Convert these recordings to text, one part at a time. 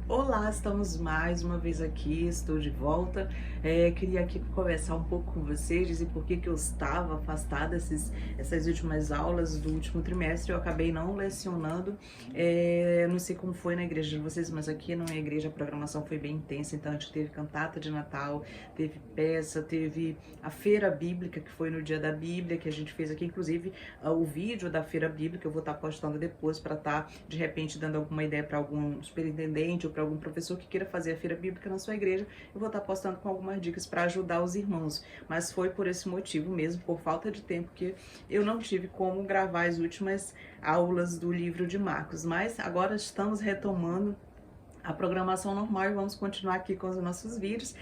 Olá, estamos mais uma vez aqui, estou de volta. Queria aqui conversar um pouco com vocês, dizer por que eu estava afastada essas últimas aulas do último trimestre. Eu acabei não lecionando, não sei como foi na igreja de vocês, mas aqui na minha igreja a programação foi bem intensa. Então a gente teve cantata de Natal, teve peça, teve a feira bíblica, que foi no dia da Bíblia, que a gente fez aqui, inclusive o vídeo da feira bíblica eu vou estar postando depois para estar de repente dando alguma ideia para algum superintendente ou para algum professor que queira fazer a feira bíblica na sua igreja. Eu vou estar postando com algumas dicas para ajudar os irmãos, mas foi por esse motivo mesmo, por falta de tempo, que eu não tive como gravar as últimas aulas do livro de Marcos, mas agora estamos retomando a programação normal e vamos continuar aqui com os nossos vídeos.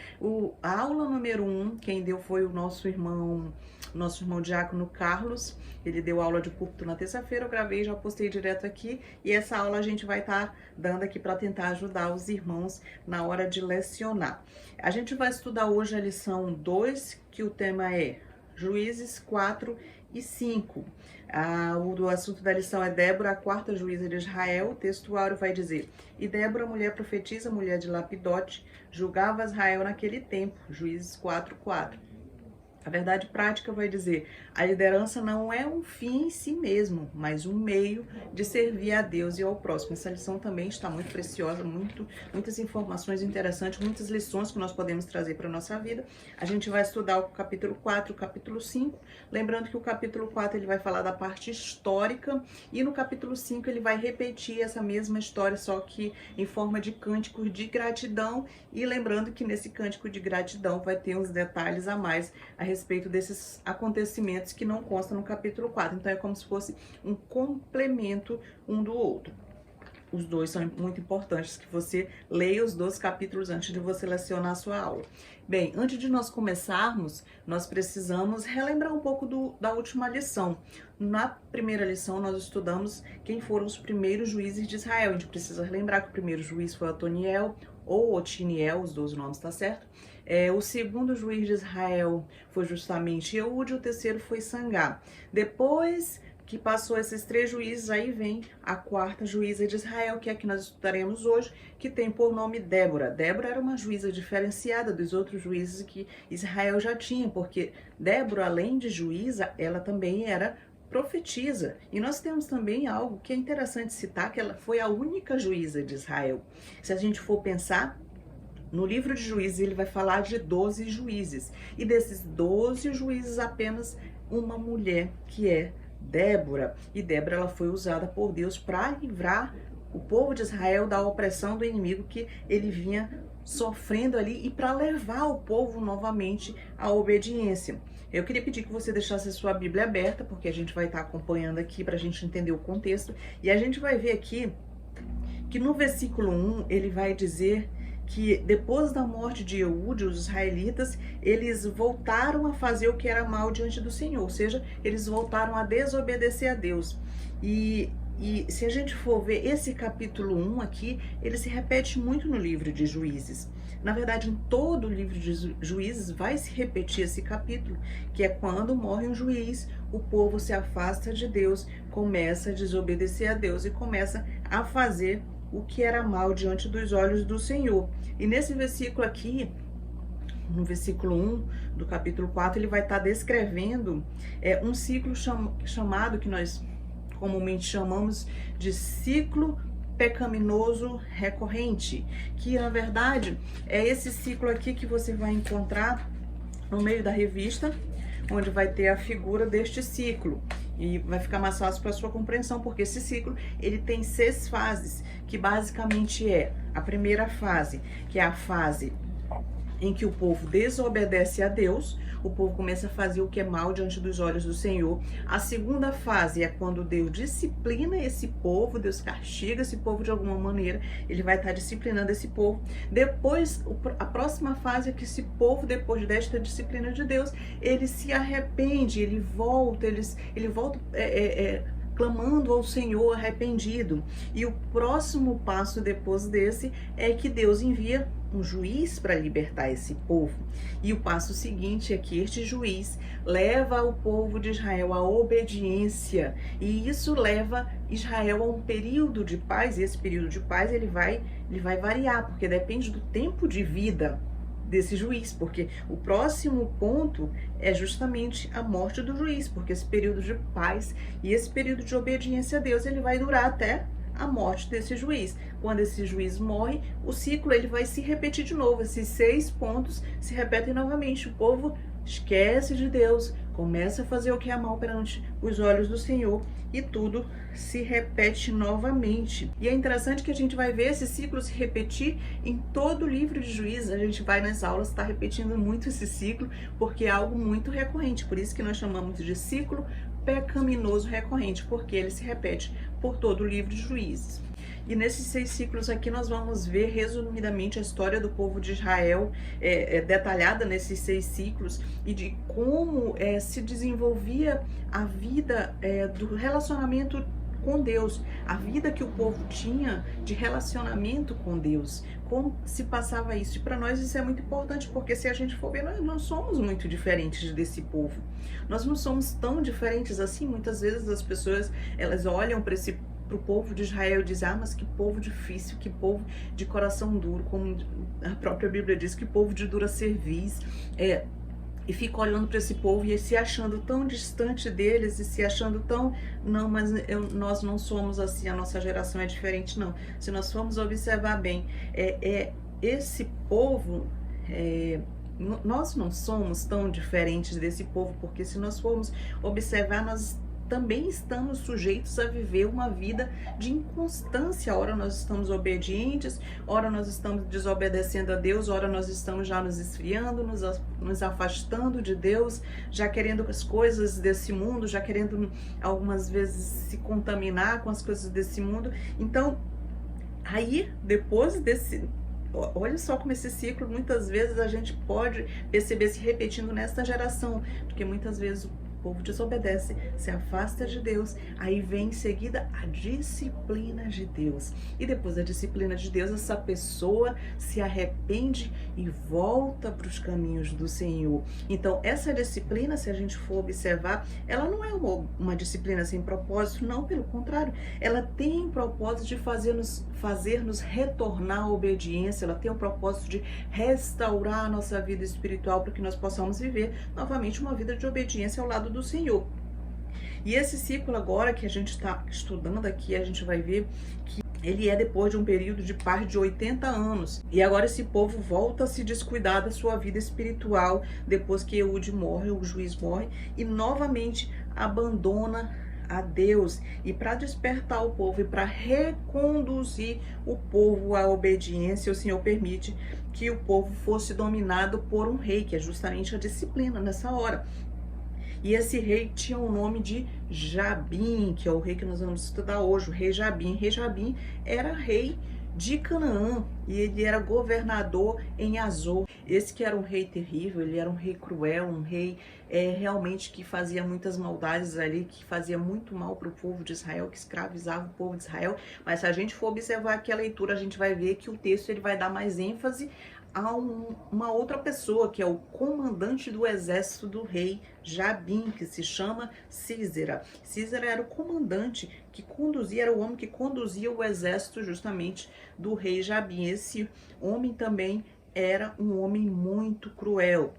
A aula número 1, quem deu foi o nosso irmão Diácono Carlos. Ele deu aula de púlpito na terça-feira, eu gravei e já postei direto aqui. E essa aula a gente vai estar dando aqui para tentar ajudar os irmãos na hora de lecionar. A gente vai estudar hoje a lição 2, que o tema é Juízes 4 e 5. O assunto da lição é Débora, a quarta juíza de Israel. O textuário vai dizer: E Débora, mulher profetisa, mulher de Lapidote, julgava Israel naquele tempo. Juízes 4:4. A verdade prática vai dizer: a liderança não é um fim em si mesmo, mas um meio de servir a Deus e ao próximo. Essa lição também está muito preciosa, muitas informações interessantes, muitas lições que nós podemos trazer para a nossa vida. A gente vai estudar o capítulo 4 e o capítulo 5, lembrando que o capítulo 4 ele vai falar da parte histórica e no capítulo 5 ele vai repetir essa mesma história, só que em forma de cânticos de gratidão, e lembrando que nesse cântico de gratidão vai ter uns detalhes a mais a respeito desses acontecimentos que não constam no capítulo 4. Então é como se fosse um complemento um do outro. Os dois são muito importantes, que você leia os dois capítulos antes de você lecionar a sua aula. Bem, antes de nós começarmos, nós precisamos relembrar um pouco da última lição. Na primeira lição, nós estudamos quem foram os primeiros juízes de Israel. A gente precisa relembrar que o primeiro juiz foi Otoniel, ou Otiniel, os dois nomes, tá certo? O segundo juiz de Israel foi justamente Eude, o terceiro foi Sangá. Depois que passou esses três juízes, aí vem a quarta juíza de Israel, que é a que nós estudaremos hoje, que tem por nome Débora. Débora era uma juíza diferenciada dos outros juízes que Israel já tinha, porque Débora, além de juíza, ela também era profetisa. E nós temos também algo que é interessante citar, que ela foi a única juíza de Israel. Se a gente for pensar, no livro de Juízes ele vai falar de 12 juízes, e desses 12 juízes apenas uma mulher, que é Débora. E Débora, ela foi usada por Deus para livrar o povo de Israel da opressão do inimigo que ele vinha sofrendo ali, e para levar o povo novamente à obediência. Eu queria pedir que você deixasse a sua Bíblia aberta, porque a gente vai estar acompanhando aqui para a gente entender o contexto, e a gente vai ver aqui que no versículo 1 ele vai dizer que depois da morte de Eude, os israelitas, eles voltaram a fazer o que era mal diante do Senhor, ou seja, eles voltaram a desobedecer a Deus. E se a gente for ver esse capítulo 1 aqui, ele se repete muito no livro de Juízes. Na verdade, em todo o livro de Juízes vai se repetir esse capítulo, que é quando morre um juiz, o povo se afasta de Deus, começa a desobedecer a Deus e começa a fazer o que era mal diante dos olhos do Senhor. E nesse versículo aqui, no versículo 1 do capítulo 4, ele vai estar descrevendo um ciclo chamado, que nós comumente chamamos de ciclo pecaminoso recorrente, que na verdade é esse ciclo aqui que você vai encontrar no meio da revista, onde vai ter a figura deste ciclo. E vai ficar mais fácil para a sua compreensão, porque esse ciclo ele tem 6 fases, que basicamente é a primeira fase, que é a fase em que o povo desobedece a Deus, o povo começa a fazer o que é mal diante dos olhos do Senhor. A segunda fase é quando Deus disciplina esse povo, Deus castiga esse povo de alguma maneira, ele vai estar disciplinando esse povo. Depois, a próxima fase é que esse povo, depois desta disciplina de Deus, ele se arrepende, ele volta clamando ao Senhor arrependido. E o próximo passo depois desse é que Deus envia um juiz para libertar esse povo. E o passo seguinte é que este juiz leva o povo de Israel à obediência, e isso leva Israel a um período de paz, e esse período de paz ele vai variar, porque depende do tempo de vida desse juiz, porque o próximo ponto é justamente a morte do juiz, porque esse período de paz e esse período de obediência a Deus, ele vai durar até a morte desse juiz. Quando esse juiz morre, o ciclo ele vai se repetir de novo, esses 6 pontos se repetem novamente, o povo esquece de Deus, começa a fazer o que é mal perante os olhos do Senhor, e tudo se repete novamente. E é interessante que a gente vai ver esse ciclo se repetir em todo o livro de Juízes. A gente vai nas aulas estar repetindo muito esse ciclo, porque é algo muito recorrente, por isso que nós chamamos de ciclo pecaminoso recorrente, porque ele se repete por todo o livro de Juízes. E nesses 6 ciclos aqui nós vamos ver resumidamente a história do povo de Israel, detalhada nesses 6 ciclos, e de como se desenvolvia a vida do relacionamento com Deus, a vida que o povo tinha de relacionamento com Deus, como se passava isso. E para nós isso é muito importante, porque se a gente for ver, nós não somos muito diferentes desse povo. Nós não somos tão diferentes assim. Muitas vezes as pessoas, elas olham para o povo de Israel e dizem: ah, mas que povo difícil, que povo de coração duro, como a própria Bíblia diz, que povo de dura cerviz, e fica olhando para esse povo e se achando tão distante deles, e se achando tão, não, mas nós não somos assim, a nossa geração é diferente, não. Se nós formos observar bem, esse povo, nós não somos tão diferentes desse povo, porque se nós formos observar, nós também estamos sujeitos a viver uma vida de inconstância. Ora nós estamos obedientes, ora nós estamos desobedecendo a Deus, ora nós estamos já nos esfriando, nos afastando de Deus, já querendo as coisas desse mundo, já querendo algumas vezes se contaminar com as coisas desse mundo. Então, aí depois desse... Olha só como esse ciclo, muitas vezes a gente pode perceber se repetindo nesta geração, porque muitas vezes o povo desobedece, se afasta de Deus, aí vem em seguida a disciplina de Deus. E depois da disciplina de Deus, essa pessoa se arrepende e volta para os caminhos do Senhor. Então, essa disciplina, se a gente for observar, ela não é uma disciplina sem propósito, não, pelo contrário, ela tem o propósito de fazer-nos retornar à obediência, ela tem o propósito de restaurar a nossa vida espiritual para que nós possamos viver novamente uma vida de obediência ao lado do Senhor. E esse ciclo agora que a gente está estudando aqui, a gente vai ver que ele é depois de um período de paz de 80 anos. E agora esse povo volta a se descuidar da sua vida espiritual, depois que Eude morre, o juiz morre, e novamente abandona a Deus. E para despertar o povo e para reconduzir o povo à obediência, o Senhor permite que o povo fosse dominado por um rei, que é justamente a disciplina nessa hora. E esse rei tinha o nome de Jabim, que é o rei que nós vamos estudar hoje, o rei Jabim. Rei Jabim era rei de Canaã e ele era governador em Azor. Esse que era um rei terrível, ele era um rei cruel, um rei realmente que fazia muitas maldades ali, que fazia muito mal para o povo de Israel, que escravizava o povo de Israel. Mas se a gente for observar aqui a leitura, a gente vai ver que o texto ele vai dar mais ênfase a uma outra pessoa, que é o comandante do exército do rei Jabim, que se chama Sísera. Sísera era o comandante que conduzia, era o homem que conduzia o exército justamente do rei Jabim. Esse homem também era um homem muito cruel.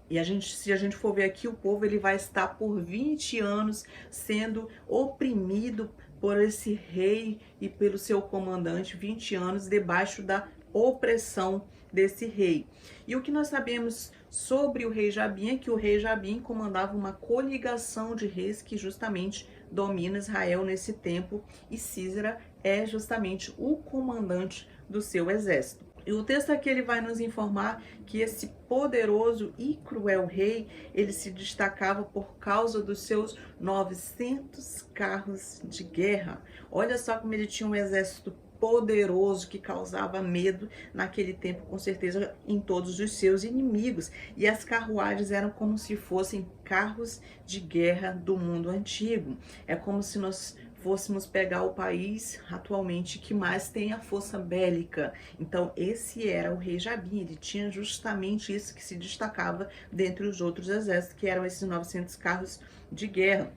E se a gente for ver aqui, o povo ele vai estar por 20 anos sendo oprimido por esse rei e pelo seu comandante, 20 anos debaixo da opressão desse rei. E o que nós sabemos sobre o rei Jabim é que o rei Jabim comandava uma coligação de reis que justamente domina Israel nesse tempo, e Sísera é justamente o comandante do seu exército. E o texto aqui ele vai nos informar que esse poderoso e cruel rei, ele se destacava por causa dos seus 900 carros de guerra. Olha só como ele tinha um exército poderoso que causava medo naquele tempo, com certeza, em todos os seus inimigos. E as carruagens eram como se fossem carros de guerra do mundo antigo. É como se nós fôssemos pegar o país atualmente que mais tem a força bélica. Então esse era o rei Jabim, ele tinha justamente isso que se destacava dentre os outros exércitos, que eram esses 900 carros de guerra.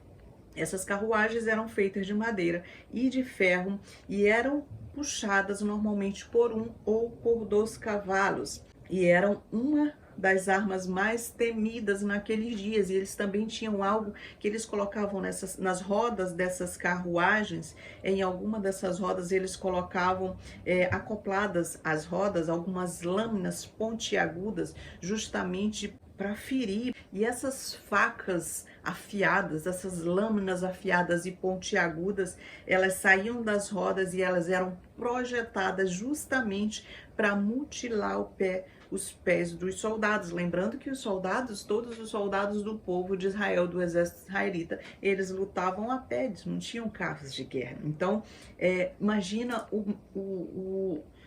Essas carruagens eram feitas de madeira e de ferro e eram puxadas normalmente por um ou por 2 cavalos. E eram uma das armas mais temidas naqueles dias. E eles também tinham algo que eles colocavam nas rodas dessas carruagens. Em alguma dessas rodas eles colocavam acopladas às rodas algumas lâminas pontiagudas, justamente para ferir. E essas facas afiadas, essas lâminas afiadas e pontiagudas, elas saíam das rodas e elas eram projetadas justamente para mutilar os pés dos soldados. Lembrando que os soldados, todos os soldados do povo de Israel, do exército israelita, eles lutavam a pé, eles não tinham carros de guerra. Então, imagina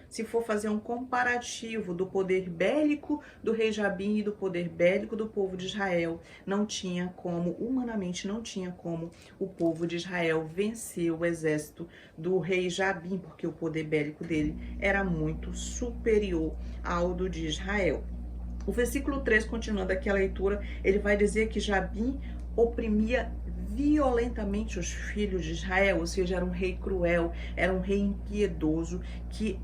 se for fazer um comparativo do poder bélico do rei Jabim e do poder bélico do povo de Israel, humanamente não tinha como o povo de Israel vencer o exército do rei Jabim, porque o poder bélico dele era muito superior ao do de Israel. O versículo 3, continuando aqui a leitura, ele vai dizer que Jabim oprimia violentamente os filhos de Israel, ou seja, era um rei cruel, era um rei impiedoso que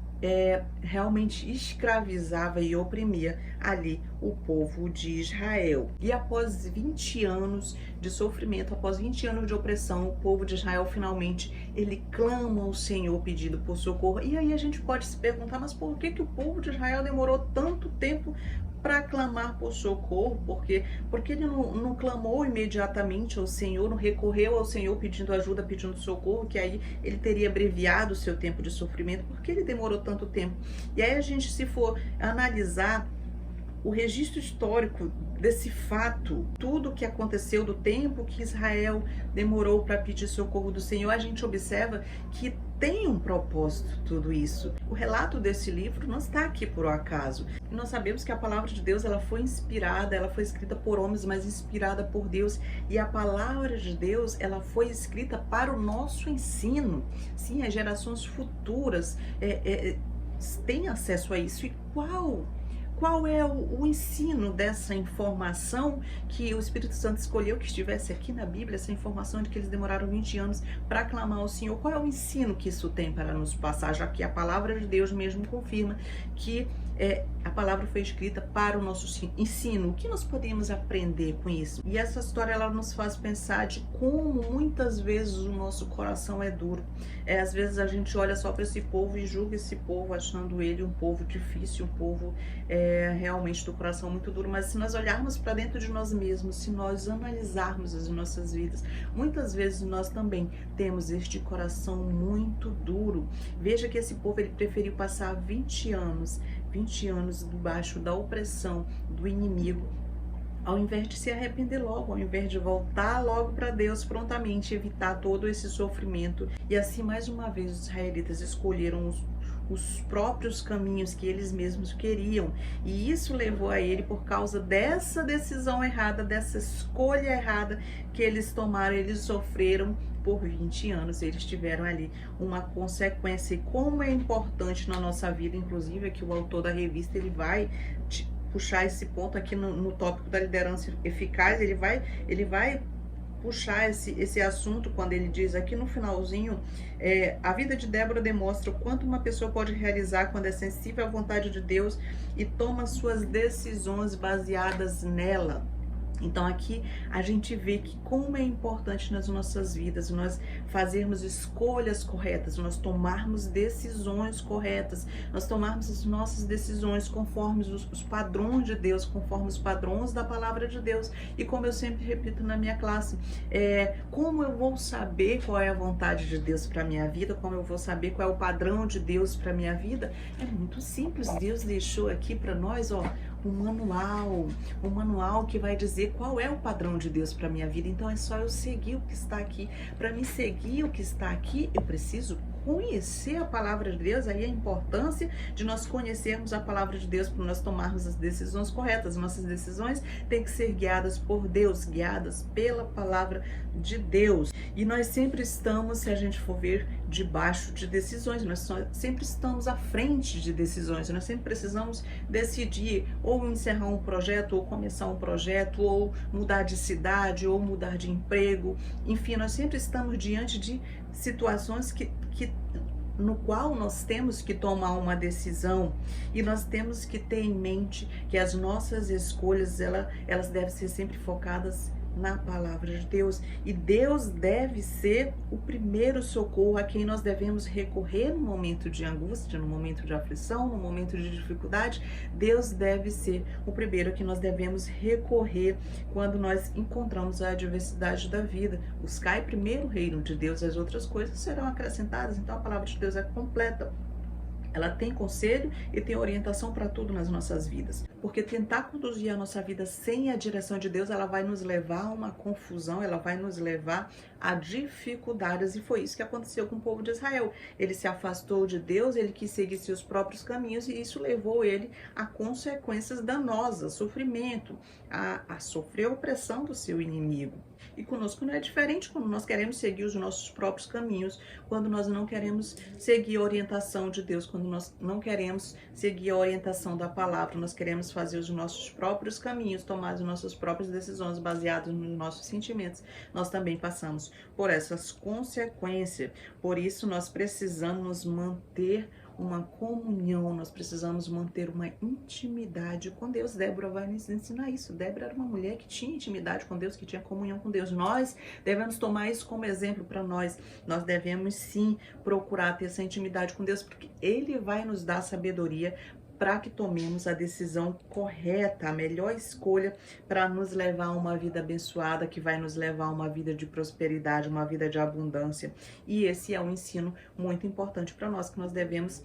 realmente escravizava e oprimia ali o povo de Israel. E após 20 anos de sofrimento, após 20 anos de opressão, o povo de Israel finalmente ele clama ao Senhor pedindo por socorro. E aí a gente pode se perguntar, mas por que o povo de Israel demorou tanto tempo para clamar por socorro? Porque ele não clamou imediatamente ao Senhor, não recorreu ao Senhor pedindo ajuda, pedindo socorro, que aí ele teria abreviado o seu tempo de sofrimento. Por que ele demorou tanto tempo? E aí a gente, se for analisar o registro histórico desse fato, tudo o que aconteceu do tempo que Israel demorou para pedir socorro do Senhor, a gente observa que tem um propósito tudo isso. O relato desse livro não está aqui por acaso. E nós sabemos que a palavra de Deus ela foi inspirada, ela foi escrita por homens, mas inspirada por Deus. E a palavra de Deus ela foi escrita para o nosso ensino. Sim, as gerações futuras têm acesso a isso. E qual é o ensino dessa informação que o Espírito Santo escolheu que estivesse aqui na Bíblia, essa informação de que eles demoraram 20 anos para clamar ao Senhor? Qual é o ensino que isso tem para nos passar, já que a palavra de Deus mesmo confirma que a palavra foi escrita para o nosso ensino? O que nós podemos aprender com isso? E essa história ela nos faz pensar de como muitas vezes o nosso coração é duro. Às vezes a gente olha só para esse povo e julga esse povo achando ele um povo difícil, um povo realmente do coração muito duro. Mas se nós olharmos para dentro de nós mesmos, se nós analisarmos as nossas vidas, muitas vezes nós também temos este coração muito duro. Veja que esse povo ele preferiu passar 20 anos debaixo da opressão do inimigo, ao invés de se arrepender logo, ao invés de voltar logo para Deus prontamente, evitar todo esse sofrimento. E assim, mais uma vez, os israelitas escolheram os próprios caminhos que eles mesmos queriam. E isso levou a ele, por causa dessa decisão errada, dessa escolha errada que eles tomaram, eles sofreram por 20 anos, eles tiveram ali uma consequência. E como é importante na nossa vida, inclusive aqui o autor da revista, ele vai puxar esse ponto aqui no tópico da liderança eficaz, ele vai puxar esse assunto quando ele diz aqui no finalzinho, a vida de Débora demonstra o quanto uma pessoa pode realizar quando é sensível à vontade de Deus e toma suas decisões baseadas nela. Então aqui a gente vê que como é importante nas nossas vidas nós fazermos escolhas corretas, nós tomarmos decisões corretas, nós tomarmos as nossas decisões conforme os padrões de Deus, conforme os padrões da palavra de Deus. E como eu sempre repito na minha classe, como eu vou saber qual é a vontade de Deus para minha vida, como eu vou saber qual é o padrão de Deus para minha vida? É muito simples. Deus deixou aqui para nós, um manual que vai dizer qual é o padrão de Deus para minha vida. Então é só eu seguir o que está aqui. Para me seguir o que está aqui, eu preciso conhecer a palavra de Deus, aí a importância de nós conhecermos a palavra de Deus para nós tomarmos as decisões corretas. Nossas decisões têm que ser guiadas por Deus, guiadas pela palavra de Deus. E nós sempre estamos, se a gente for ver, debaixo de decisões, nós sempre estamos à frente de decisões, nós sempre precisamos decidir ou encerrar um projeto, ou começar um projeto, ou mudar de cidade, ou mudar de emprego, enfim, nós sempre estamos diante de situações no qual nós temos que tomar uma decisão, e nós temos que ter em mente que as nossas escolhas, elas devem ser sempre focadas na palavra de Deus, e Deus deve ser o primeiro socorro a quem nós devemos recorrer no momento de angústia, no momento de aflição, no momento de dificuldade. Deus deve ser o primeiro a que nós devemos recorrer quando nós encontramos a adversidade da vida. Buscai primeiro o reino de Deus, as outras coisas serão acrescentadas. Então a palavra de Deus é completa. Ela tem conselho e tem orientação para tudo nas nossas vidas. Porque tentar conduzir a nossa vida sem a direção de Deus, ela vai nos levar a uma confusão, ela vai nos levar a dificuldades. E foi isso que aconteceu com o povo de Israel. Ele se afastou de Deus, ele quis seguir seus próprios caminhos, e isso levou ele a consequências danosas, sofrimento, a sofrer a opressão do seu inimigo. E conosco não é diferente quando nós queremos seguir os nossos próprios caminhos, quando nós não queremos seguir a orientação de Deus, quando nós não queremos seguir a orientação da palavra, nós queremos fazer os nossos próprios caminhos, tomar as nossas próprias decisões baseadas nos nossos sentimentos. Nós também passamos por essas consequências. Por isso nós precisamos manter uma comunhão, nós precisamos manter uma intimidade com Deus. Débora vai nos ensinar isso. Débora era uma mulher que tinha intimidade com Deus, que tinha comunhão com Deus. Nós devemos tomar isso como exemplo para nós. Nós devemos sim procurar ter essa intimidade com Deus, porque Ele vai nos dar sabedoria para que tomemos a decisão correta, a melhor escolha para nos levar a uma vida abençoada, que vai nos levar a uma vida de prosperidade, uma vida de abundância. E esse é um ensino muito importante para nós, que nós devemos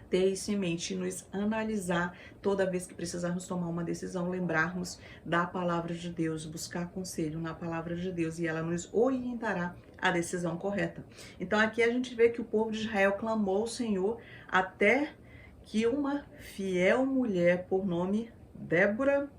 ter isso em mente, nos analisar toda vez que precisarmos tomar uma decisão, lembrarmos da palavra de Deus, buscar conselho na palavra de Deus, e ela nos orientará a decisão correta. Então aqui a gente vê que o povo de Israel clamou ao Senhor até que uma fiel mulher por nome Débora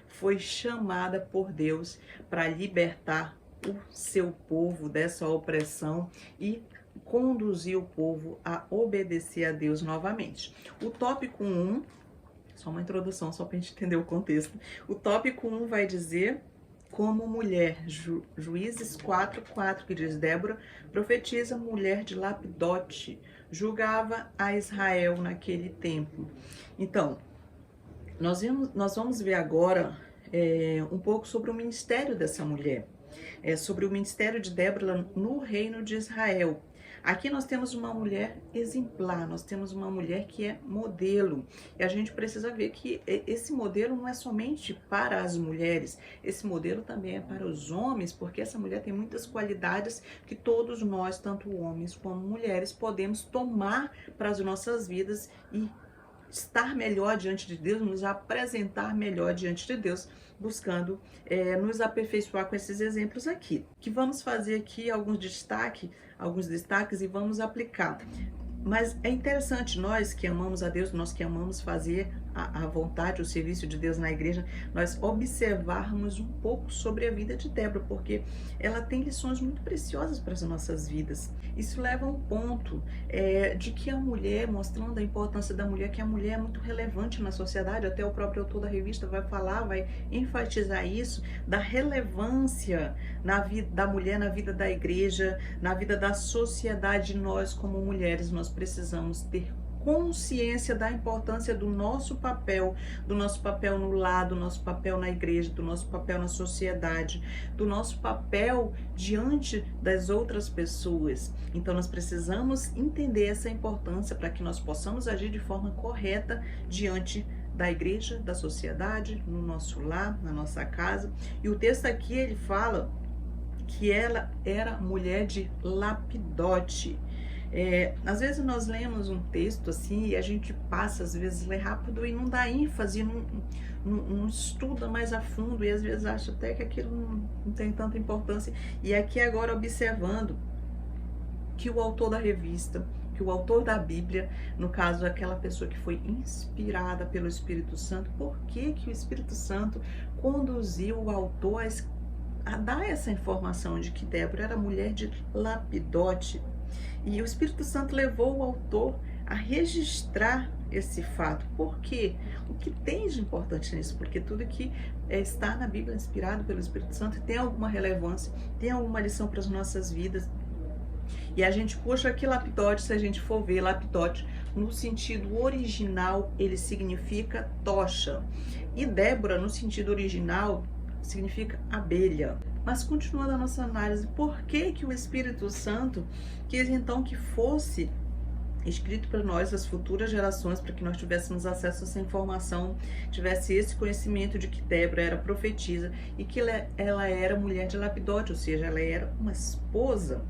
foi chamada por Deus para libertar o seu povo dessa opressão e conduzir o povo a obedecer a Deus novamente. O tópico 1, só uma introdução, só para a gente entender o contexto. O tópico 1 vai dizer: como mulher, Juízes 4:4, que diz: Débora, profetiza, mulher de Lapidote, julgava a Israel naquele tempo. Então, nós vamos ver agora um pouco sobre o ministério dessa mulher, sobre o ministério de Débora no reino de Israel. Aqui nós temos uma mulher exemplar, nós temos uma mulher que é modelo. E a gente precisa ver que esse modelo não é somente para as mulheres, esse modelo também é para os homens, porque essa mulher tem muitas qualidades que todos nós, tanto homens como mulheres, podemos tomar para as nossas vidas e estar melhor diante de Deus, nos apresentar melhor diante de Deus, buscando nos aperfeiçoar com esses exemplos aqui. Que vamos fazer aqui alguns destaques e vamos aplicar. Mas é interessante, nós que amamos a Deus, nós que amamos fazer a vontade, o serviço de Deus na igreja, nós observarmos um pouco sobre a vida de Débora, porque ela tem lições muito preciosas para as nossas vidas. Isso leva a um ponto de que a mulher, mostrando a importância da mulher, que a mulher é muito relevante na sociedade. Até o próprio autor da revista vai falar, vai enfatizar isso, da relevância da mulher na vida da igreja, na vida da sociedade. Nós, como mulheres, nós precisamos ter consciência da importância do nosso papel no lar, do nosso papel na igreja, do nosso papel na sociedade, do nosso papel diante das outras pessoas. Então nós precisamos entender essa importância para que nós possamos agir de forma correta diante da igreja, da sociedade, no nosso lar, na nossa casa. E o texto aqui ele fala que ela era mulher de Lapidote. Às vezes nós lemos um texto assim e a gente passa, às vezes lê rápido e não dá ênfase, não estuda mais a fundo, e às vezes acha até que aquilo não tem tanta importância. E aqui agora observando que o autor da revista, que o autor da Bíblia, no caso aquela pessoa que foi inspirada pelo Espírito Santo, por que que o Espírito Santo conduziu o autor a dar essa informação de que Débora era mulher de Lapidote? E o Espírito Santo levou o autor a registrar esse fato. Por quê? O que tem de importante nisso? Porque tudo que está na Bíblia inspirado pelo Espírito Santo tem alguma relevância, tem alguma lição para as nossas vidas. E a gente puxa aqui Lapidote, se a gente for ver Lapidote, no sentido original, ele significa tocha. E Débora, no sentido original, significa abelha. Mas continuando a nossa análise, por que que o Espírito Santo quis então que fosse escrito para nós, as futuras gerações, para que nós tivéssemos acesso a essa informação, tivesse esse conhecimento de que Débora era profetisa e que ela era mulher de Lapidote, ou seja, ela era uma esposa.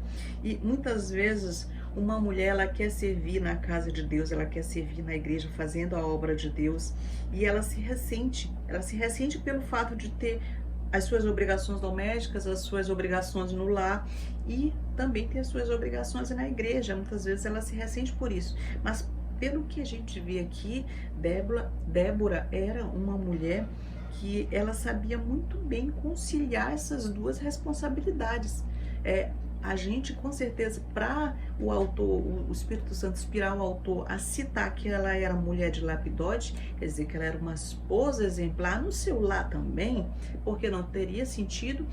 E muitas vezes uma mulher, ela quer servir na casa de Deus, ela quer servir na igreja, fazendo a obra de Deus, e ela se ressente pelo fato de ter as suas obrigações domésticas, as suas obrigações no lar e também ter as suas obrigações na igreja. Muitas vezes ela se ressente por isso. Mas pelo que a gente vê aqui, Débora era uma mulher que ela sabia muito bem conciliar essas duas responsabilidades. A gente, com certeza, para o autor, o Espírito Santo inspirar o autor a citar que ela era mulher de Lapidote, quer dizer que ela era uma esposa exemplar no seu lar também, porque não teria sentido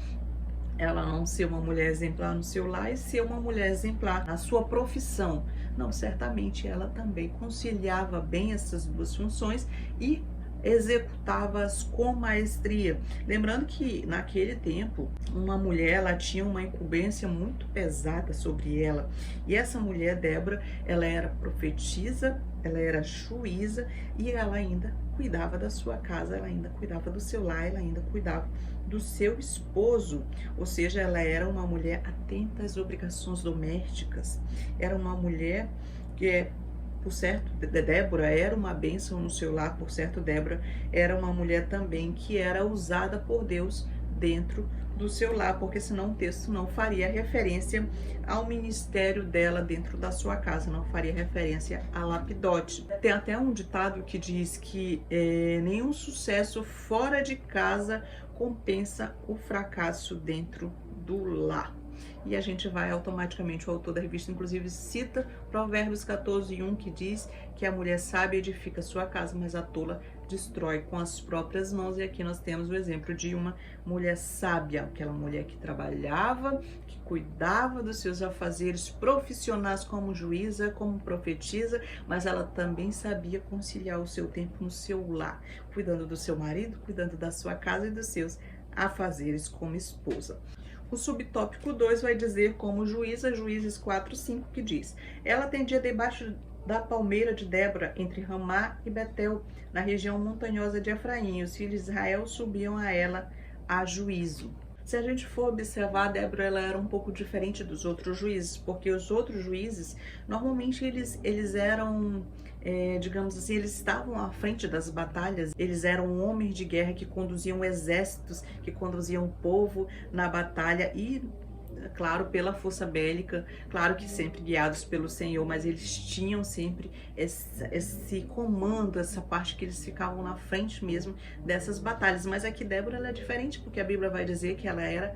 ela não ser uma mulher exemplar no seu lar e ser uma mulher exemplar na sua profissão. Não, certamente ela também conciliava bem essas duas funções e executava-as com maestria. Lembrando que naquele tempo uma mulher, ela tinha uma incumbência muito pesada sobre ela, e essa mulher, Débora, ela era profetisa, ela era juíza e ela ainda cuidava da sua casa, ela ainda cuidava do seu lar, ela ainda cuidava do seu esposo, ou seja, ela era uma mulher atenta às obrigações domésticas, era uma mulher que por certo, Débora era uma bênção no seu lar, por certo, Débora era uma mulher também que era usada por Deus dentro do seu lar, porque senão o texto não faria referência ao ministério dela dentro da sua casa, não faria referência a Lapidote. Tem até um ditado que diz que nenhum sucesso fora de casa compensa o fracasso dentro do lar. E a gente vai automaticamente, o autor da revista inclusive cita Provérbios 14:1, que diz que a mulher sábia edifica sua casa, mas a tola destrói com as próprias mãos. E aqui nós temos o exemplo de uma mulher sábia, aquela mulher que trabalhava, que cuidava dos seus afazeres profissionais como juíza, como profetisa, mas ela também sabia conciliar o seu tempo no seu lar, cuidando do seu marido, cuidando da sua casa e dos seus afazeres como esposa. O subtópico 2 vai dizer como juíza, Juízes 4:5, que diz: ela atendia debaixo da palmeira de Débora, entre Ramá e Betel, na região montanhosa de Efraim. E os filhos de Israel subiam a ela a juízo. Se a gente for observar, Débora, ela era um pouco diferente dos outros juízes, porque os outros juízes, normalmente eles eram, digamos assim, eles estavam à frente das batalhas, eles eram homens de guerra que conduziam exércitos, que conduziam o povo na batalha e, claro, pela força bélica, claro que sempre guiados pelo Senhor, mas eles tinham sempre esse comando, essa parte que eles ficavam na frente mesmo dessas batalhas. Mas aqui Débora, ela é diferente, porque a Bíblia vai dizer que ela era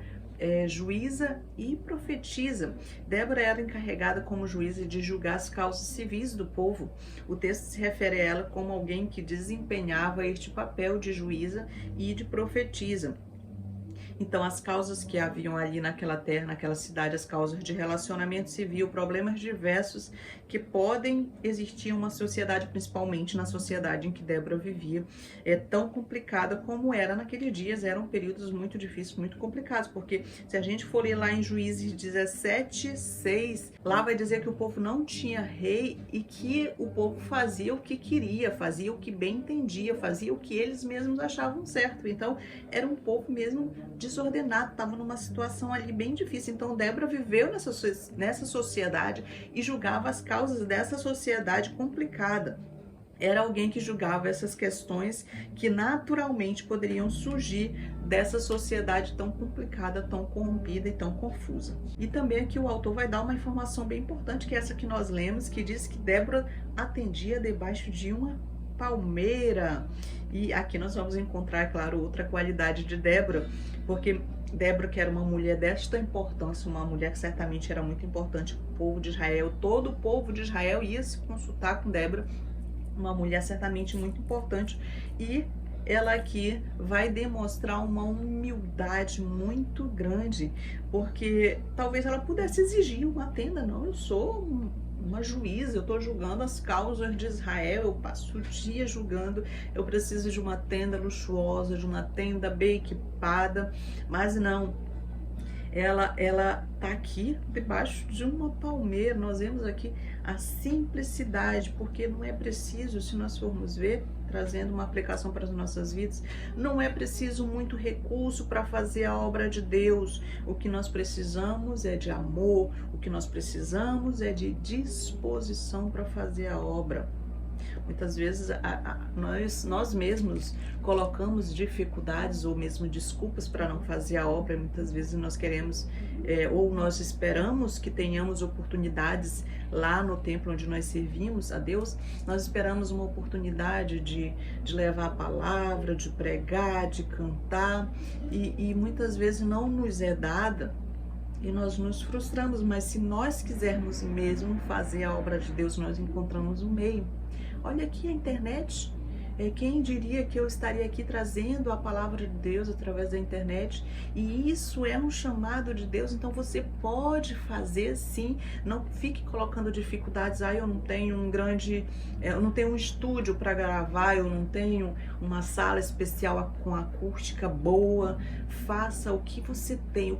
juíza e profetisa. Débora era encarregada como juíza de julgar as causas civis do povo. O texto se refere a ela como alguém que desempenhava este papel de juíza e de profetisa. Então, as causas que haviam ali naquela terra, naquela cidade, as causas de relacionamento civil, problemas diversos que podem existir em uma sociedade, principalmente na sociedade em que Débora vivia, é tão complicada como era naqueles dias. Eram períodos muito difíceis, muito complicados, porque se a gente for ler lá em Juízes 17:6, lá vai dizer que o povo não tinha rei e que o povo fazia o que queria, fazia o que bem entendia, fazia o que eles mesmos achavam certo. Então, era um povo mesmo desordenado, estava numa situação ali bem difícil. Então Débora viveu nessa sociedade e julgava as causas dessa sociedade complicada. era alguém que julgava essas questões que naturalmente poderiam surgir dessa sociedade tão complicada, tão corrompida e tão confusa. E também aqui o autor vai dar uma informação bem importante, que é essa que nós lemos, que diz que Débora atendia debaixo de uma palmeira. E aqui nós vamos encontrar, claro, outra qualidade de Débora, porque Débora, que era uma mulher desta importância, uma mulher que certamente era muito importante para o povo de Israel, todo o povo de Israel ia se consultar com Débora, uma mulher certamente muito importante, e ela aqui vai demonstrar uma humildade muito grande, porque talvez ela pudesse exigir uma tenda. Não, eu sou uma juíza, eu estou julgando as causas de Israel, eu passo o dia julgando, eu preciso de uma tenda luxuosa, de uma tenda bem equipada, mas não. Ela tá aqui debaixo de uma palmeira. Nós vemos aqui a simplicidade, porque não é preciso, se nós formos ver, trazendo uma aplicação para as nossas vidas, não é preciso muito recurso para fazer a obra de Deus. O que nós precisamos é de amor, o que nós precisamos é de disposição para fazer a obra. Muitas vezes nós mesmos colocamos dificuldades ou mesmo desculpas para não fazer a obra. Muitas vezes nós queremos ou nós esperamos que tenhamos oportunidades lá no templo onde nós servimos a Deus. Nós esperamos uma oportunidade de levar a palavra, de pregar, de cantar, e muitas vezes não nos é dada. E nós nos frustramos, mas se nós quisermos mesmo fazer a obra de Deus, nós encontramos um meio. Olha aqui a internet. Quem diria que eu estaria aqui trazendo a palavra de Deus através da internet? E isso é um chamado de Deus, então você pode fazer sim. Não fique colocando dificuldades. Eu não tenho eu não tenho um estúdio para gravar, eu não tenho uma sala especial com acústica boa. Faça o que você tem,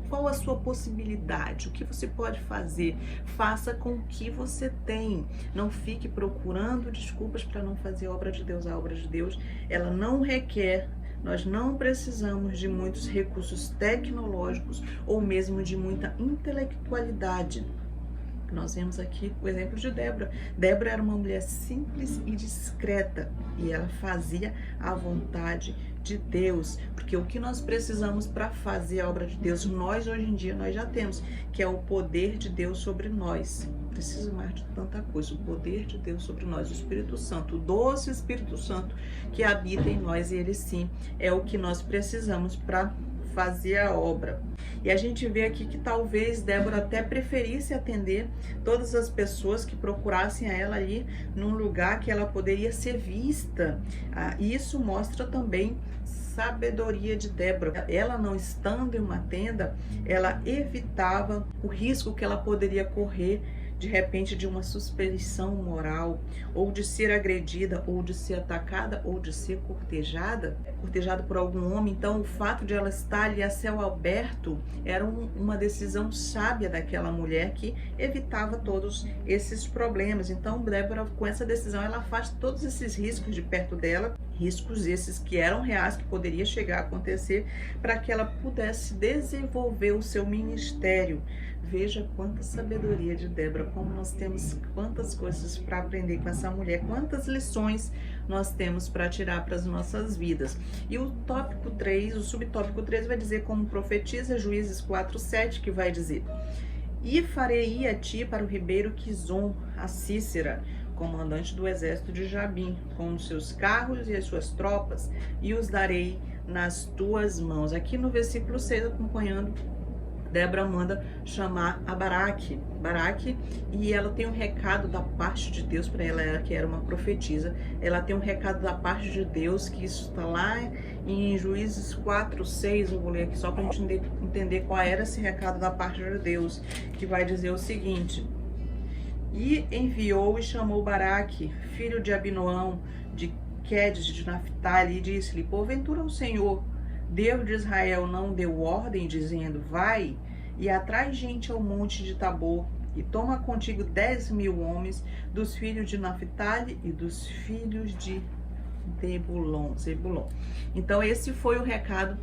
qual a sua possibilidade, o que você pode fazer, faça com o que você tem. Não fique procurando desculpas para não fazer a obra de Deus. A obra de Deus, ela não requer, nós não precisamos de muitos recursos tecnológicos ou mesmo de muita intelectualidade. Nós vemos aqui o exemplo de Débora. Débora era uma mulher simples e discreta, e ela fazia a vontade de Deus, porque o que nós precisamos para fazer a obra de Deus, nós hoje em dia nós já temos, que é o poder de Deus sobre nós. Não precisa mais de tanta coisa, o poder de Deus sobre nós, o Espírito Santo, o doce Espírito Santo que habita em nós, e ele sim é o que nós precisamos para fazer a obra. E a gente vê aqui que talvez Débora até preferisse atender todas as pessoas que procurassem a ela ali num lugar que ela poderia ser vista. Isso mostra também sabedoria de Débora. Ela, não estando em uma tenda, ela evitava o risco que ela poderia correr de repente de uma suspeição moral, ou de ser agredida, ou de ser atacada, ou de ser cortejada por algum homem. Então o fato de ela estar ali a céu aberto era uma decisão sábia daquela mulher que evitava todos esses problemas. Então Débora, com essa decisão, ela afasta todos esses riscos de perto dela, riscos esses que eram reais, que poderia chegar a acontecer, para que ela pudesse desenvolver o seu ministério. Veja quanta sabedoria de Débora, como nós temos quantas coisas para aprender com essa mulher, quantas lições nós temos para tirar para as nossas vidas. E o tópico 3, o subtópico 3 vai dizer como profetiza, Juízes 4:7, que vai dizer: e farei ir a ti para o ribeiro Quizon, a Cícera, comandante do exército de Jabim, com os seus carros e as suas tropas, e os darei nas tuas mãos. Aqui no versículo 6, acompanhando, Débora manda chamar a Baraque, e ela tem um recado da parte de Deus para ela, que era uma profetisa. Ela tem um recado da parte de Deus, que isso está lá em Juízes 4:6, eu vou ler aqui só para a gente entender qual era esse recado da parte de Deus, que vai dizer o seguinte: e enviou e chamou Baraque, filho de Abinoão, de Quedes de Naphtali, e disse-lhe: porventura o Senhor, Deus de Israel, não deu ordem, dizendo: vai e atrai gente ao monte de Tabor, e toma contigo 10.000 homens dos filhos de Naphtali e dos filhos de Zebulon. Então esse foi o recado,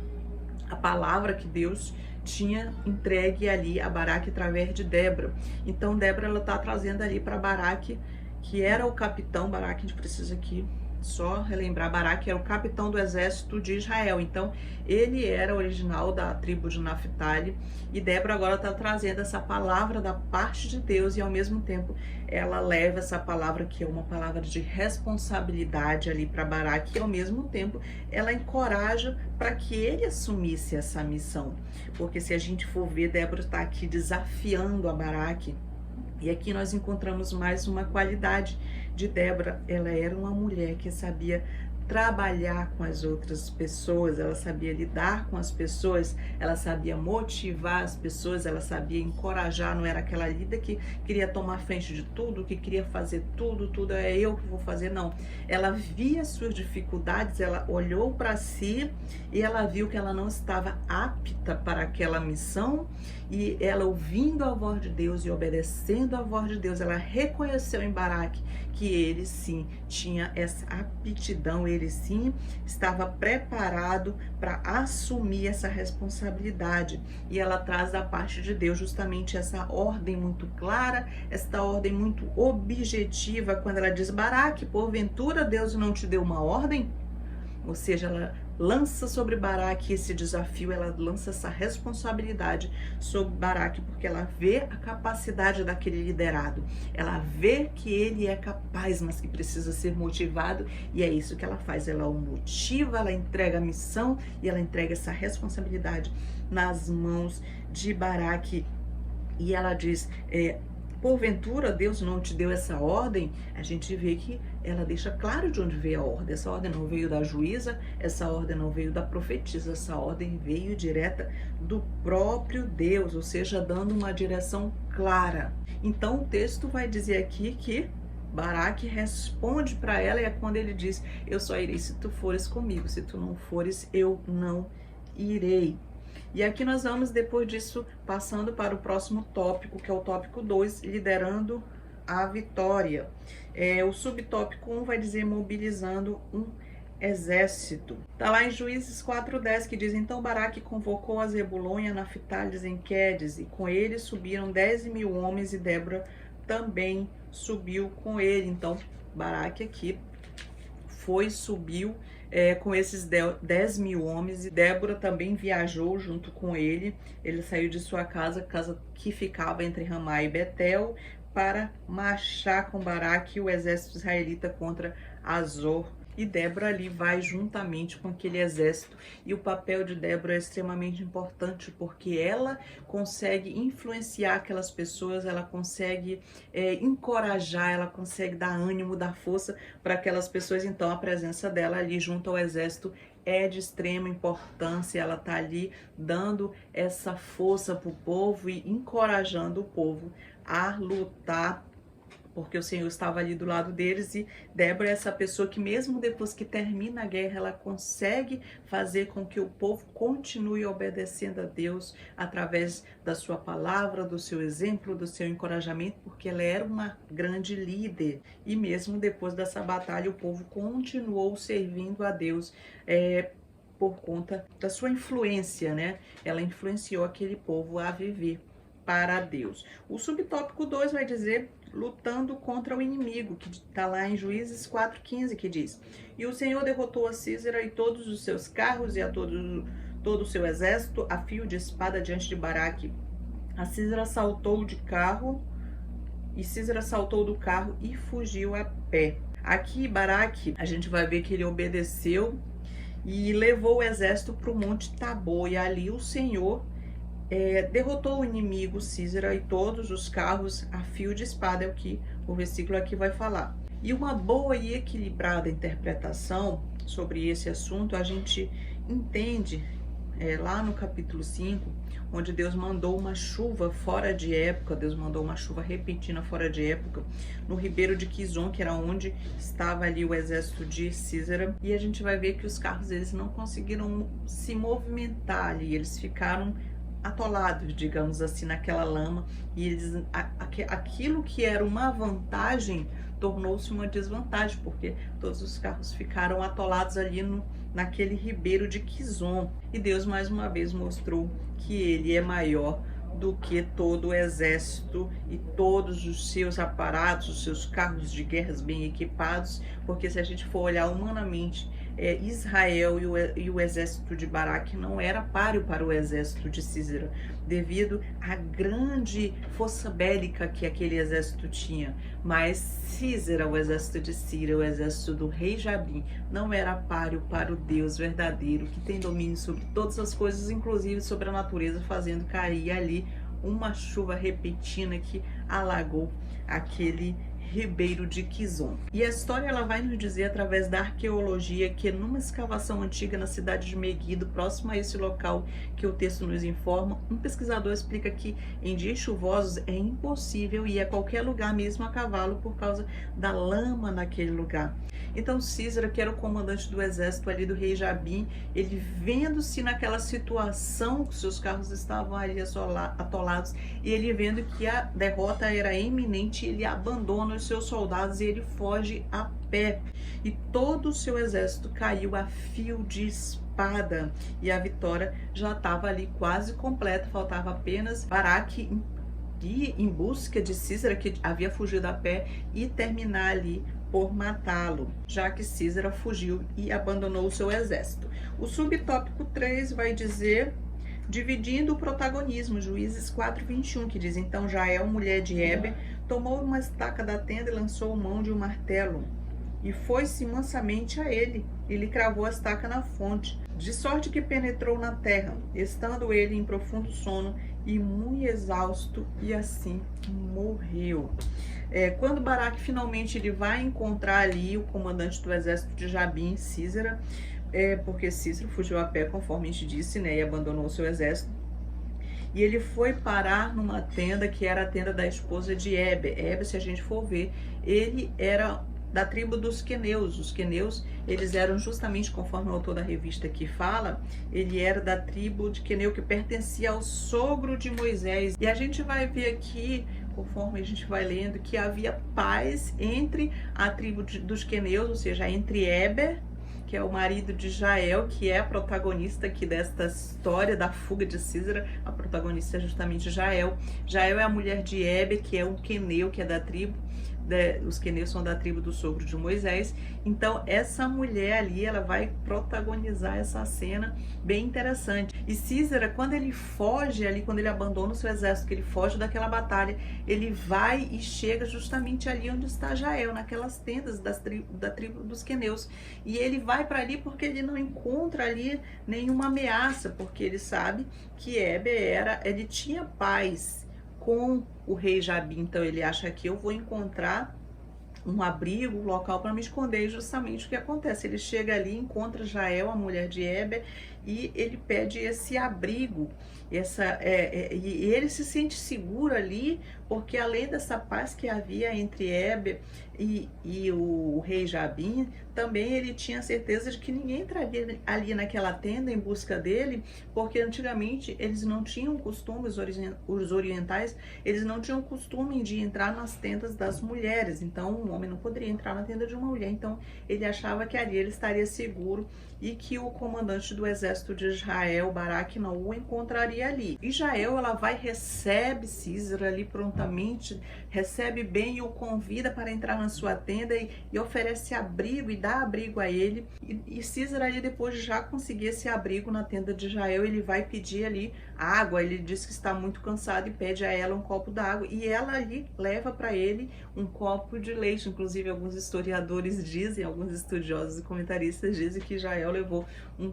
a palavra que Deus tinha entregue ali a Baraque através de Débora. Então Débora, ela está trazendo ali para Baraque que era o capitão. Baraque, a gente precisa aqui só relembrar, Baraque era o capitão do exército de Israel, então ele era original da tribo de Naphtali, e Débora agora está trazendo essa palavra da parte de Deus, e ao mesmo tempo ela leva essa palavra, que é uma palavra de responsabilidade ali para Baraque, e ao mesmo tempo ela encoraja para que ele assumisse essa missão, porque se a gente for ver, Débora está aqui desafiando a Baraque. E aqui nós encontramos mais uma qualidade de Débora. Ela era uma mulher que sabia trabalhar com as outras pessoas, ela sabia lidar com as pessoas, ela sabia motivar as pessoas, ela sabia encorajar, não era aquela líder que queria tomar frente de tudo, que queria fazer tudo é eu que vou fazer, não. Ela via suas dificuldades, ela olhou para si e ela viu que ela não estava apta para aquela missão, e ela, ouvindo a voz de Deus e obedecendo a voz de Deus, ela reconheceu em Baraque que ele sim tinha essa aptidão, ele sim estava preparado para assumir essa responsabilidade. E ela traz da parte de Deus justamente essa ordem muito clara, esta ordem muito objetiva, quando ela diz: Baraque, porventura Deus não te deu uma ordem? Ou seja, ela lança sobre Baraque esse desafio, ela lança essa responsabilidade sobre Baraque, porque ela vê a capacidade daquele liderado, ela vê que ele é capaz, mas que precisa ser motivado, e é isso que ela faz, ela o motiva, ela entrega a missão e ela entrega essa responsabilidade nas mãos de Baraque. E ela diz: porventura Deus não te deu essa ordem? A gente vê que ela deixa claro de onde veio a ordem. Essa ordem não veio da juíza, essa ordem não veio da profetisa, essa ordem veio direta do próprio Deus, ou seja, dando uma direção clara. Então o texto vai dizer aqui que Baraque responde para ela, e é quando ele diz: eu só irei se tu fores comigo, se tu não fores, eu não irei. E aqui nós vamos, depois disso, passando para o próximo tópico, que é o tópico 2, liderando a vitória. O subtópico 1 vai dizer mobilizando um exército. Está lá em Juízes 4:10, que diz: então Baraque convocou a Zebulon e a Naphtali em Quedes, e com ele subiram 10.000 homens, e Débora também subiu com ele. Então Baraque aqui subiu com esses 10.000 homens, e Débora também viajou junto com ele. Ele saiu de sua casa que ficava entre Ramá e Betel, para marchar com Baraque e o exército israelita contra Azor. E Débora ali vai juntamente com aquele exército, e o papel de Débora é extremamente importante, porque ela consegue influenciar aquelas pessoas, ela consegue encorajar, ela consegue dar ânimo, dar força para aquelas pessoas. Então a presença dela ali junto ao exército é de extrema importância. Ela está ali dando essa força para o povo e encorajando o povo a lutar, porque o Senhor estava ali do lado deles. E Débora é essa pessoa que, mesmo depois que termina a guerra, ela consegue fazer com que o povo continue obedecendo a Deus através da sua palavra, do seu exemplo, do seu encorajamento, porque ela era uma grande líder. E mesmo depois dessa batalha, o povo continuou servindo a Deus por conta da sua influência, né? Ela influenciou aquele povo a viver para Deus. O subtópico 2 vai dizer lutando contra o inimigo, que está lá em Juízes 4:15, que diz: e o Senhor derrotou a Sísera e todos os seus carros e a todo o seu exército a fio de espada diante de Baraque. A Sísera saltou do carro e fugiu a pé. Aqui Baraque, a gente vai ver que ele obedeceu e levou o exército para o Monte Tabor, e ali o Senhor derrotou o inimigo Sísera e todos os carros a fio de espada, é o que o versículo aqui vai falar. E uma boa e equilibrada interpretação sobre esse assunto a gente entende lá no capítulo 5, onde Deus mandou uma chuva fora de época, Deus mandou uma chuva repentina fora de época no ribeiro de Quizon, que era onde estava ali o exército de Sísera, e a gente vai ver que os carros eles não conseguiram se movimentar ali, eles ficaram atolados, digamos assim, naquela lama, e eles, aquilo que era uma vantagem tornou-se uma desvantagem, porque todos os carros ficaram atolados ali naquele ribeiro de Quizon. E Deus mais uma vez mostrou que ele é maior do que todo o exército e todos os seus aparatos, os seus carros de guerras bem equipados, porque se a gente for olhar humanamente, Israel e o exército de Baraque não era páreo para o exército de Císera, devido à grande força bélica que aquele exército tinha. Mas Císera, o exército de Síria, o exército do rei Jabim, não era páreo para o Deus verdadeiro, que tem domínio sobre todas as coisas, inclusive sobre a natureza, fazendo cair ali uma chuva repentina que alagou aquele ribeiro de Quizon. E a história ela vai nos dizer através da arqueologia que numa escavação antiga na cidade de Meguido, próximo a esse local que o texto nos informa, um pesquisador explica que em dias chuvosos é impossível ir a qualquer lugar mesmo a cavalo por causa da lama naquele lugar. Então Císera, que era o comandante do exército ali do rei Jabim, ele vendo-se naquela situação que seus carros estavam ali atolados, e ele vendo que a derrota era iminente, ele abandona os seus soldados e ele foge a pé. E todo o seu exército caiu a fio de espada. E a vitória já estava ali quase completa, faltava apenas Baraque ir em busca de Císera, que havia fugido a pé, e terminar ali por matá-lo, já que Císera fugiu e abandonou o seu exército. O subtópico 3 vai dizer, dividindo o protagonismo, Juízes 4:21, que diz: então Jael, mulher de Heber, tomou uma estaca da tenda e lançou mão de um martelo, e foi-se mansamente a ele, e lhe cravou a estaca na fonte, de sorte que penetrou na terra, estando ele em profundo sono e muito exausto, e assim morreu. Quando Baraque finalmente ele vai encontrar ali o comandante do exército de Jabim, Císera, porque Císera fugiu a pé, conforme a gente disse, né, e abandonou o seu exército. E ele foi parar numa tenda que era a tenda da esposa de Heber. Heber, se a gente for ver, ele era da tribo dos queneus. Os queneus, eles eram justamente, conforme o autor da revista aqui fala, ele era da tribo de Queneu, que pertencia ao sogro de Moisés. E a gente vai ver aqui, conforme a gente vai lendo, que havia paz entre a tribo dos queneus, ou seja, entre Heber, que é o marido de Jael, que é a protagonista aqui desta história da fuga de Císera. A protagonista é justamente Jael. Jael é a mulher de Heber, que é um queneu, que é da tribo, os queneus são da tribo do sogro de Moisés. Então essa mulher ali, ela vai protagonizar essa cena bem interessante. E Císera, quando ele foge ali, quando ele abandona o seu exército, que ele foge daquela batalha, ele vai e chega justamente ali onde está Jael, naquelas tendas da tribo dos queneus. E ele vai para ali porque ele não encontra ali nenhuma ameaça, porque ele sabe que Heber ele tinha paz com o rei Jabim. Então ele acha que eu vou encontrar um abrigo, um local para me esconder. E justamente o que acontece, ele chega ali, encontra Jael, a mulher de Heber, e ele pede esse abrigo, e ele se sente seguro ali, porque além dessa paz que havia entre Heber e o rei Jabim, também ele tinha certeza de que ninguém entraria ali naquela tenda em busca dele, porque antigamente eles não tinham costume, os orientais, eles não tinham costume de entrar nas tendas das mulheres. Então um homem não poderia entrar na tenda de uma mulher. Então ele achava que ali ele estaria seguro e que o comandante do exército de Israel, Baraque, não o encontraria ali. E Jael, ela vai, recebe Císera ali prontamente, recebe bem e o convida para entrar na sua tenda e oferece abrigo e dá abrigo a ele. E Císera ali, depois de já conseguir esse abrigo na tenda de Jael, ele vai pedir ali água. Ele diz que está muito cansado e pede a ela um copo d'água, e ela ali leva para ele um copo de leite. Inclusive alguns historiadores dizem, alguns estudiosos e comentaristas dizem que Jael levou um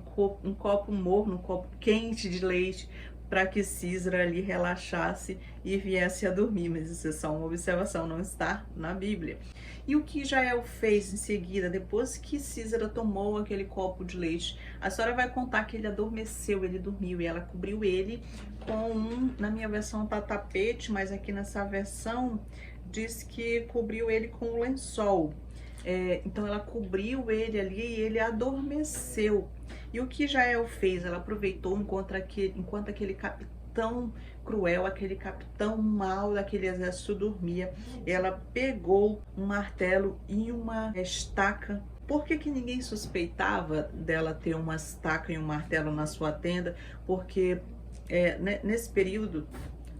copo morno, um copo quente de leite, para que Císera ali relaxasse e viesse a dormir. Mas isso é só uma observação, não está na Bíblia. E o que Jael fez em seguida, depois que Císera tomou aquele copo de leite? A história vai contar que ele adormeceu, ele dormiu, e ela cobriu ele com na minha versão tá tapete, mas aqui nessa versão diz que cobriu ele com um lençol. Então ela cobriu ele ali e ele adormeceu. E o que Jael fez? Ela aproveitou enquanto aquele capitão cruel, aquele capitão mau daquele exército dormia, ela pegou um martelo e uma estaca. Por que ninguém suspeitava dela ter uma estaca e um martelo na sua tenda? Porque nesse período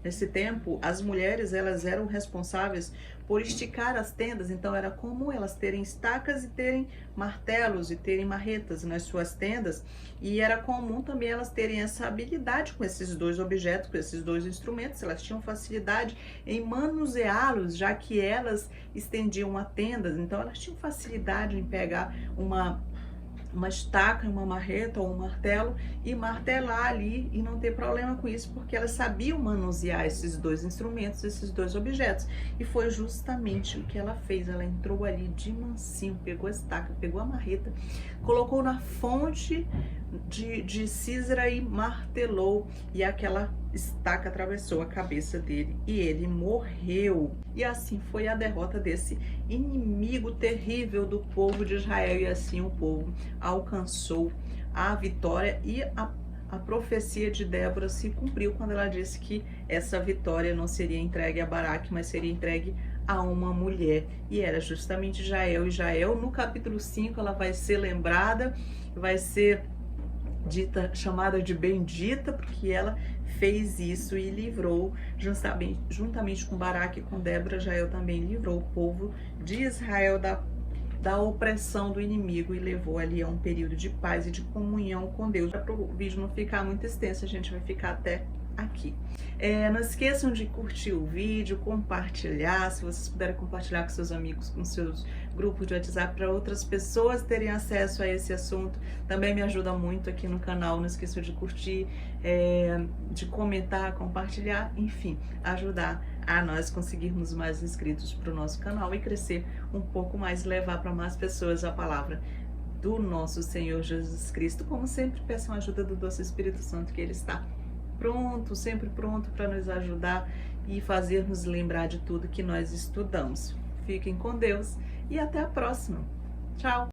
Nesse tempo, as mulheres, elas eram responsáveis por esticar as tendas, então era comum elas terem estacas e terem martelos e terem marretas nas suas tendas, e era comum também elas terem essa habilidade com esses dois objetos, com esses dois instrumentos. Elas tinham facilidade em manuseá-los, já que elas estendiam a tenda, então elas tinham facilidade em pegar uma estaca, uma marreta ou um martelo e martelar ali e não ter problema com isso, porque elas sabiam manusear esses dois instrumentos, esses dois objetos. E foi justamente o que ela fez. Ela entrou ali de mansinho, pegou a estaca, pegou a marreta, colocou na fonte de Sísera e martelou, e aquela estaca atravessou a cabeça dele e ele morreu. E assim foi a derrota desse inimigo terrível do povo de Israel, e assim o povo alcançou a vitória, e a profecia de Débora se cumpriu quando ela disse que essa vitória não seria entregue a Baraque, mas seria entregue a uma mulher, e era justamente Jael. E Jael, no capítulo 5, ela vai ser lembrada, vai ser chamada de bendita, porque ela fez isso e livrou, juntamente com Baraque e com Débora. Jael também livrou o povo de Israel da opressão do inimigo e levou ali a um período de paz e de comunhão com Deus. Para o vídeo não ficar muito extenso, a gente vai ficar até aqui. Não esqueçam de curtir o vídeo, compartilhar, se vocês puderem compartilhar com seus amigos, com seus grupos de WhatsApp, para outras pessoas terem acesso a esse assunto. Também me ajuda muito aqui no canal. Não esqueçam de curtir, de comentar, compartilhar, enfim, ajudar a nós conseguirmos mais inscritos para o nosso canal e crescer um pouco mais, levar para mais pessoas a palavra do nosso Senhor Jesus Cristo. Como sempre, peçam a ajuda do doce Espírito Santo, que Ele está pronto, sempre pronto para nos ajudar e fazer-nos lembrar de tudo que nós estudamos. Fiquem com Deus e até a próxima. Tchau!